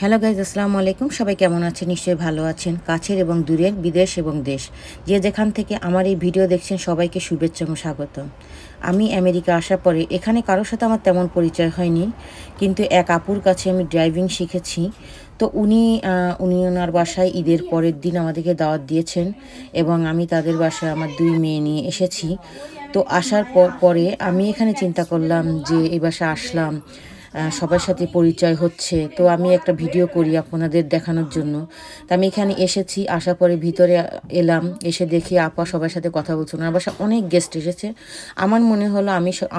Hello guys, আসসালামু আলাইকুম। সবাই কেমন আছেন? নিশ্চয়ই ভালো আছেন। কাছের এবং দূরের, বিদেশ এবং দেশ, যে যেখান থেকে আমার এই ভিডিও দেখছেন সবাইকে শুভেচ্ছা এবং স্বাগত। আমি আমেরিকা আসার পরে এখানে কারোর সাথে আমার তেমন পরিচয় হয়নি, কিন্তু এক আপুর কাছে আমি ড্রাইভিং শিখেছি। তো উনি ওনার বাসায় ঈদের পরের দিন আমাদেরকে দাওয়াত দিয়েছেন এবং আমি তাদের বাসায় আমার 2 মেয়ে নিয়ে এসেছি। তো আসার পরে আমি এখানে চিন্তা করলাম যে এই বাসায় আসলাম, সবার সাথে পরিচয় হচ্ছে, তো আমি একটা ভিডিও করি আপনাদের দেখানোর জন্য। তো আমি এখানে এসেছি, আসার পরে ভিতরে এলাম, এসে দেখি আপা সবার সাথে কথা বলছে। ওনার বাসায় অনেক গেস্ট এসেছে। আমার মনে হলো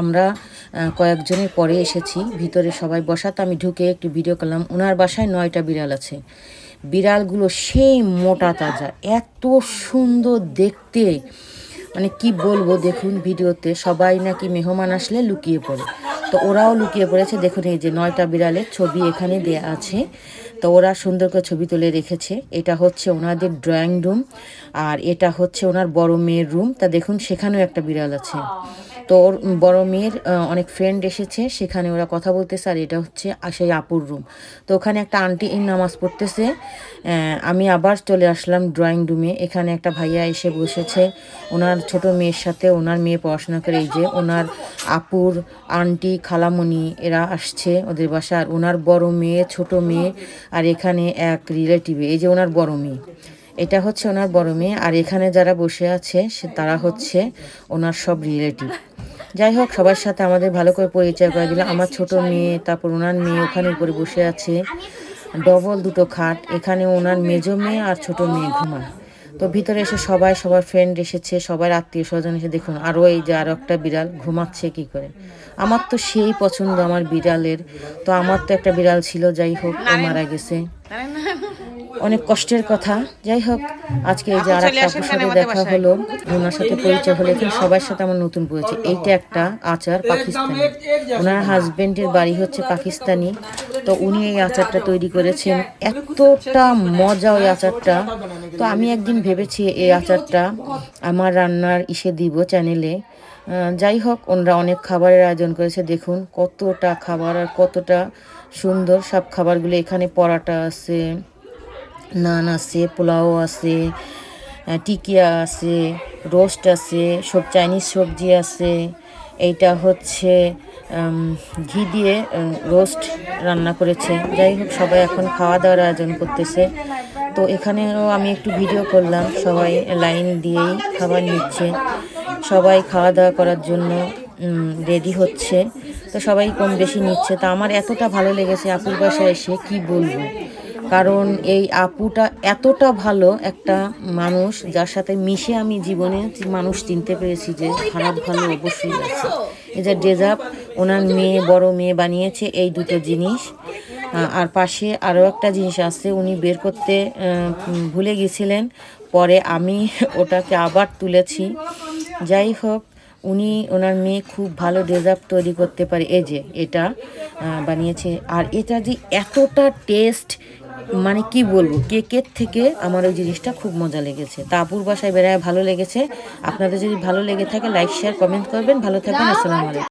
আমরা কয়েকজনের পরে এসেছি, ভিতরে সবাই বসা। তো আমি ঢুকে একটু ভিডিও করলাম। ওনার বাসায় 9টা বিড়াল আছে। বিড়ালগুলো সেই মোটা তাজা, এত সুন্দর দেখতে, মানে কি বলবো। দেখুন ভিডিওতে সবাই নাকি মেহমান আসলে লুকিয়ে পড়ে, তো ওরাও লুকিয়ে পড়েছে। দেখুন এই যে 9টা বিড়ালের ছবি এখানে দেয়া আছে। তো ওরা সুন্দর করে ছবি তুলে রেখেছে। এটা হচ্ছে ওনাদের ড্রয়িং রুম, আর এটা হচ্ছে ওনার বড় মেয়ের রুম। তা দেখুন সেখানেও একটা বিড়াল আছে। তো ওর বড় মেয়ের অনেক ফ্রেন্ড এসেছে, সেখানে ওরা কথা বলতেছে। আর এটা হচ্ছে সেই আপুর রুম। তো ওখানে একটা আন্টি নামাজ পড়তেছে। আমি আবার চলে আসলাম ড্রয়িং রুমে। এখানে একটা ভাইয়া এসে বসেছে ওনার ছোট মেয়ের সাথে। ওনার মেয়ে পড়াশোনা করে। এই যে ওনার আপুর আন্টি খালামণি এরা আসছে ওদের বাসা। আর ওনার বড় মেয়ে, ছোট মেয়ে, আর এখানে এক রিলেটিভ, এই যে ওনার বড় মেয়ে, এটা হচ্ছে ওনার বড় মেয়ে। আর এখানে যারা বসে আছে তারা হচ্ছে ওনার সব রিলেটিভ। যাই হোক, সবার সাথে আমাদের ভালো করে পরিচয় করে দিল। আমার ছোট মেয়ে, তারপর ওনার মেয়ে ওখানে উপরে বসে আছে। ডবল 2টো খাট। এখানে ওনার মেজো মেয়ে আর ছোট মেয়ে ঘুমায়। তো ভিতরে এসে সবার ফ্রেন্ড এসেছে, সবার আত্মীয় স্বজন এসে। দেখুন আরও এই যে আরও একটা বিড়াল ঘুমাচ্ছে কি করে। আমার তো সেই পছন্দ আমার বিড়ালের। তো আমার তো একটা বিড়াল ছিল, যাই হোক ও মারা গেছে, অনেক কষ্টের কথা। যাই হোক, আজকে এই যে আর একটা আপুর সাথে দেখা হলো, ওনার সাথে পরিচয় হলো। এখানে সবার সাথে আমার নতুন পরিচয়। এইটা একটা আচার পাকিস্তানি, ওনার হাজবেন্ডের বাড়ি হচ্ছে পাকিস্তানি। তো উনি এই আচারটা তৈরি করেছেন, এতটা মজা ওই আচারটা। তো আমি একদিন ভেবেছি এই আচারটা আমার রান্নার দিব চ্যানেলে। যাই হোক, ওনারা অনেক খাবারের আয়োজন করেছে। দেখুন কতটা খাবার আর কতটা সুন্দর সব খাবারগুলো। এখানে পরাটা আছে, নান আছে, পোলাও আছে, টিকিয়া আছে, রোস্ট আছে, সব চাইনিজ সবজি আছে। এইটা হচ্ছে ঘি দিয়ে রোস্ট রান্না করেছে। যাই হোক, সবাই এখন খাওয়া দাওয়ার আয়োজন করতেছে। তো এখানেও আমি একটু ভিডিও করলাম। সবাই লাইন দিয়েই খাবার নিচ্ছে, সবাই খাওয়া দাওয়া করার জন্য রেডি হচ্ছে। তো সবাই কম বেশি নিচ্ছে। তা আমার এতটা ভালো লেগেছে আপুর বাসায় এসে, কি বলবো। কারণ এই আপুটা এতটা ভালো একটা মানুষ, যার সাথে মিশে আমি জীবনে মানুষ চিনতে পেরেছি যে খারাপ ভালো অবশ্যই আছে। এই যে ডেজার্ট ওনার মেয়ে, বড় মেয়ে বানিয়েছে এই 2টো জিনিস। আর পাশে আরও একটা জিনিস আছে, উনি বের করতে ভুলে গেছিলেন, পরে আমি ওটাকে আবার তুলেছি। যাই হোক, ওনার মেয়ে খুব ভালো ডেজার্ট তৈরি করতে পারে। এই যে এটা বানিয়েছে। আর এটা যে এতটা টেস্ট, মানে কি বলবো, কেকের থেকে আমার ওই জিনিসটা খুব মজা লেগেছে। তা আপুর বাসায় বেড়ায় ভালো লেগেছে। আপনাদের যদি ভালো লেগে থাকে লাইক, শেয়ার, কমেন্ট করবেন। ভালো থাকবেন। আসসালামু আলাইকুম।